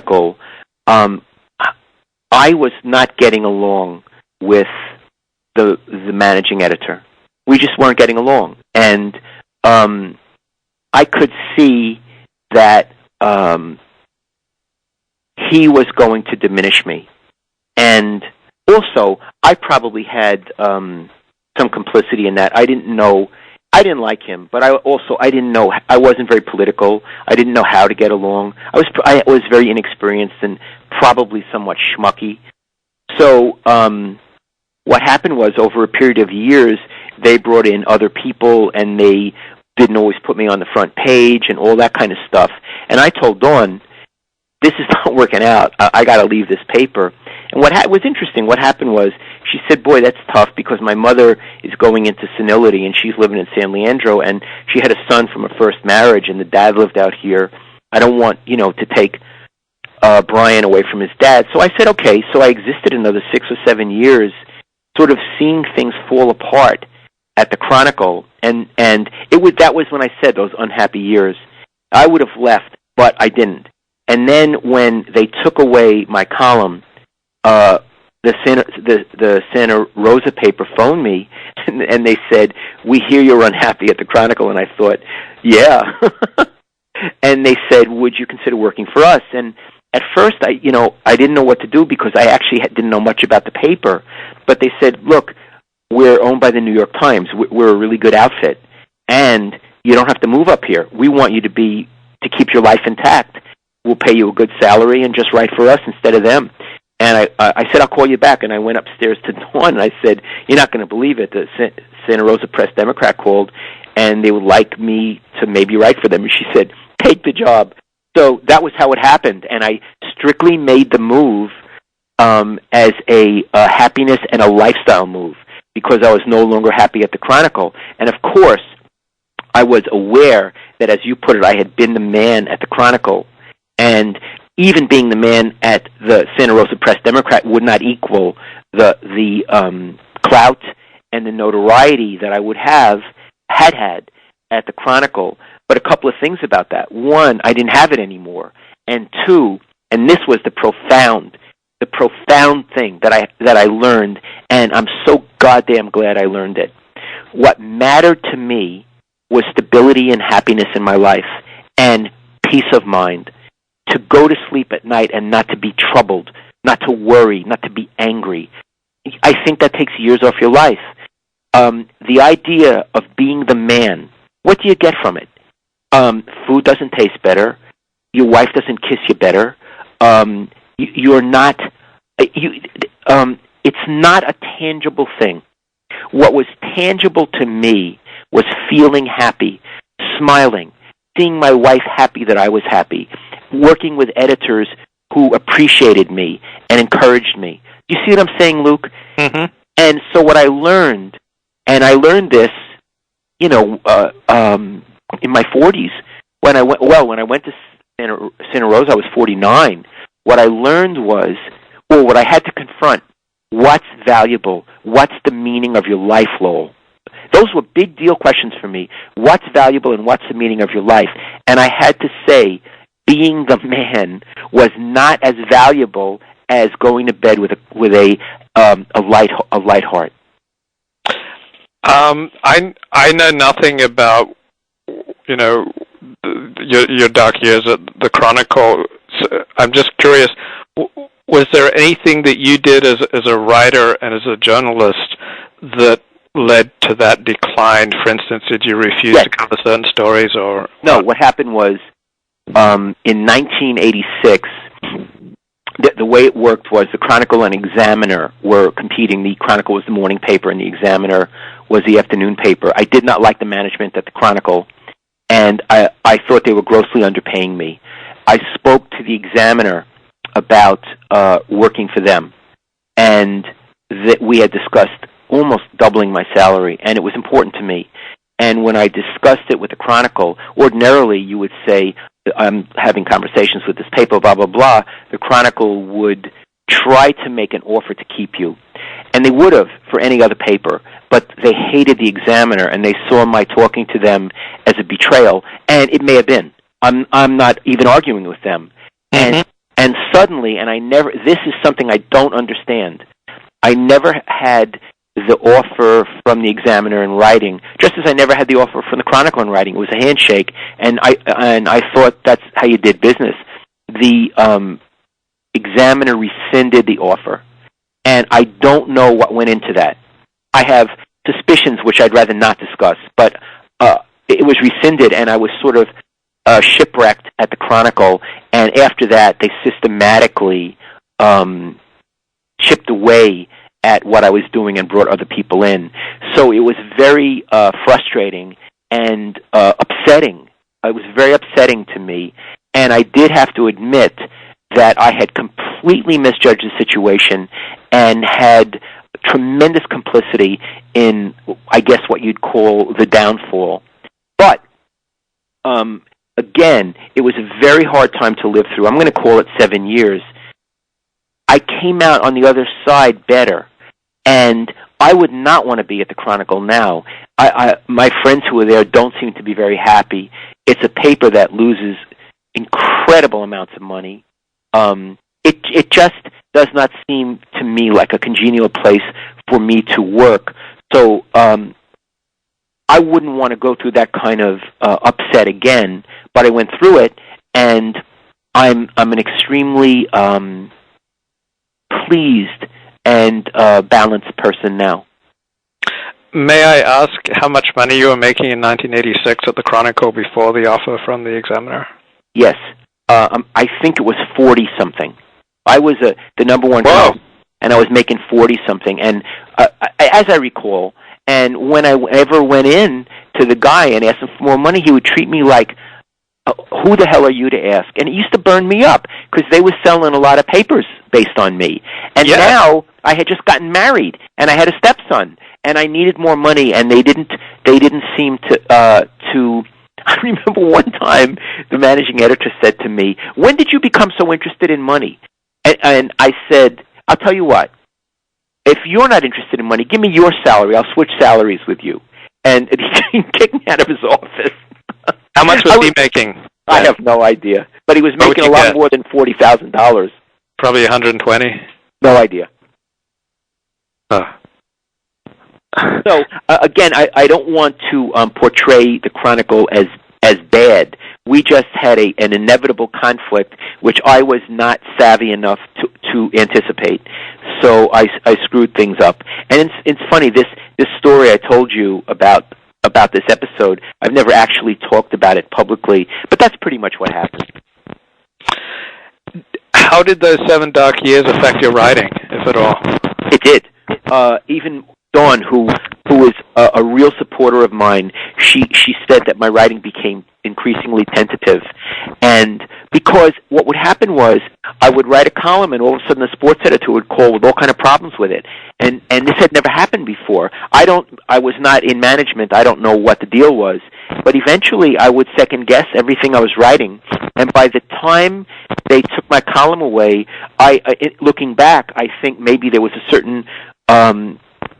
Chronicle, I was not getting along with the managing editor. We just weren't getting along, and I could see that he was going to diminish me. And also, I probably had some complicity in that. I didn't like him, but I didn't know. I wasn't very political. I didn't know how to get along. I was very inexperienced and probably somewhat schmucky. So what happened was, over a period of years, they brought in other people, and they didn't always put me on the front page and all that kind of stuff. And I told Dawn, this is not working out. I got to leave this paper. And what was interesting, what happened was, she said, boy, that's tough, because my mother is going into senility, and she's living in San Leandro, and she had a son from a first marriage, and the dad lived out here. I don't want, to take Brian away from his dad. So I said, okay. So I existed another 6 or 7 years, sort of seeing things fall apart at the Chronicle, and that was when I said those unhappy years. I would have left, but I didn't. And then when they took away my column, the Santa Rosa paper phoned me, and they said, we hear you're unhappy at the Chronicle. And I thought, yeah. And they said, would you consider working for us? And at first, I didn't know what to do, because I actually didn't know much about the paper. But they said, look, we're owned by the New York Times. We're a really good outfit, and you don't have to move up here. We want you to keep your life intact. We'll pay you a good salary and just write for us instead of them. And I said, I'll call you back. And I went upstairs to Dawn, and I said, you're not going to believe it. The Santa Rosa Press Democrat called, and they would like me to maybe write for them. And she said, take the job. So that was how it happened. And I strictly made the move as a happiness and a lifestyle move, because I was no longer happy at the Chronicle. And, of course, I was aware that, as you put it, I had been the man at the Chronicle, and even being the man at the Santa Rosa Press Democrat would not equal the clout and the notoriety that I would had at the Chronicle. But a couple of things about that. One, I didn't have it anymore. And two, and this was the profound thing that I learned, and I'm so goddamn glad I learned it. What mattered to me was stability and happiness in my life, and peace of mind. To go to sleep at night and not to be troubled, not to worry, not to be angry. I think that takes years off your life. The idea of being the man, what do you get from it? Food doesn't taste better. Your wife doesn't kiss you better. You're not. It's not a tangible thing. What was tangible to me was feeling happy, smiling, seeing my wife happy that I was happy, working with editors who appreciated me and encouraged me. You see what I'm saying, Luke? Mm-hmm. And so what I learned, and I learned this, in my 40s, when I went to Santa Rosa, I was 49. What I learned was, what I had to confront, what's valuable? What's the meaning of your life, Lowell? Those were big deal questions for me. What's valuable and what's the meaning of your life? And I had to say, being the man was not as valuable as going to bed with a light heart. I know nothing about your dark years at the Chronicle. So I'm just curious. Was there anything that you did as a writer and as a journalist that led to that decline? For instance, did you refuse to cover certain stories, or no? What happened was, in 1986, the way it worked was the Chronicle and Examiner were competing. The Chronicle was the morning paper, and the Examiner was the afternoon paper. I did not like the management at the Chronicle, and I thought they were grossly underpaying me. I spoke to the Examiner about working for them, and that we had discussed almost doubling my salary, and it was important to me. And when I discussed it with the Chronicle, ordinarily you would say, I'm having conversations with this paper, blah, blah, blah. The Chronicle would try to make an offer to keep you. And they would have for any other paper, but they hated the Examiner, and they saw my talking to them as a betrayal, and it may have been. I'm not even arguing with them. Mm-hmm. And suddenly, and this is something I don't understand, I never had the offer from the Examiner in writing, just as I never had the offer from the Chronicle in writing. It was a handshake, and I thought that's how you did business. The Examiner rescinded the offer, and I don't know what went into that. I have suspicions which I'd rather not discuss, but it was rescinded, and I was sort of shipwrecked at the Chronicle, and after that they systematically chipped away at what I was doing and brought other people in. So it was very frustrating and upsetting. It was very upsetting to me, and I did have to admit that I had completely misjudged the situation and had tremendous complicity in, I guess, what you'd call the downfall. But, again, it was a very hard time to live through. I'm going to call it 7 years. I came out on the other side better, and I would not want to be at the Chronicle now. My friends who are there don't seem to be very happy. It's a paper that loses incredible amounts of money. It just does not seem to me like a congenial place for me to work. So I wouldn't want to go through that kind of upset again. But I went through it, and I'm an extremely pleased and balanced person now. May I ask how much money you were making in 1986 at the Chronicle before the offer from the Examiner? Yes. I think it was 40-something. I was the number one guy, and I was making 40-something. And as I recall, and when I ever went in to the guy and asked him for more money, he would treat me like, who the hell are you to ask? And it used to burn me up because they were selling a lot of papers based on me. And now I had just gotten married, and I had a stepson, and I needed more money, and they didn't seem to I remember one time the managing editor said to me, "When did you become so interested in money?" And I said, "I'll tell you what. If you're not interested in money, give me your salary. I'll switch salaries with you." And he kicked me out of his office. How much was he making? I have no idea. But he was making a lot more than $40,000. Probably 120? No idea. So, again, I don't want to portray the Chronicle as bad. We just had an inevitable conflict, which I was not savvy enough to anticipate. So I screwed things up. And it's funny, this story I told you about this episode, I've never actually talked about it publicly, but that's pretty much what happened. How did those 7 dark years affect your writing, if at all? It did. Even Dawn, who was a real supporter of mine, she said that my writing became increasingly tentative. And because what would happen was I would write a column, and all of a sudden the sports editor would call with all kind of problems with it. And this had never happened before. I was not in management. I don't know what the deal was. But eventually I would second guess everything I was writing. And by the time they took my column away, looking back, I think maybe there was a certain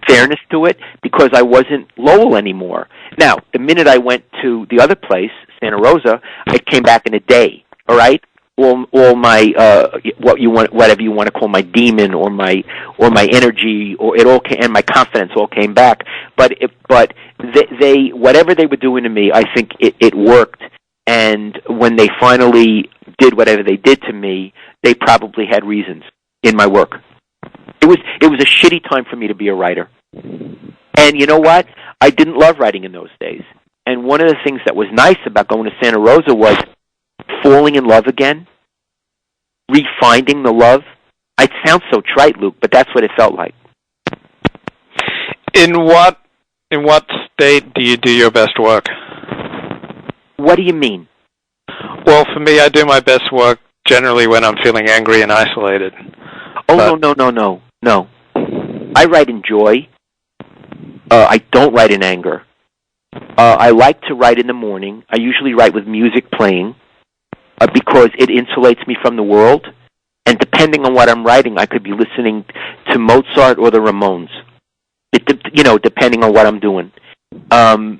fairness to it because I wasn't Lowell anymore. Now, the minute I went to the other place, Santa Rosa, it came back in a day. All right, all my whatever you want to call my demon or my energy or it all came, and my confidence all came back. But they whatever they were doing to me, I think it worked. And when they finally did whatever they did to me, they probably had reasons in my work. It was a shitty time for me to be a writer. And you know what? I didn't love writing in those days. And one of the things that was nice about going to Santa Rosa was falling in love again, refinding the love. It sounds so trite, Luke, but that's what it felt like. In what state do you do your best work? What do you mean? Well, for me, I do my best work generally when I'm feeling angry and isolated. Oh, no. I write in joy. I don't write in anger. I like to write in the morning. I usually write with music playing because it insulates me from the world. And depending on what I'm writing, I could be listening to Mozart or the Ramones. Depending on what I'm doing. I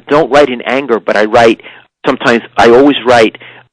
don't write in anger, but I write. Sometimes I always write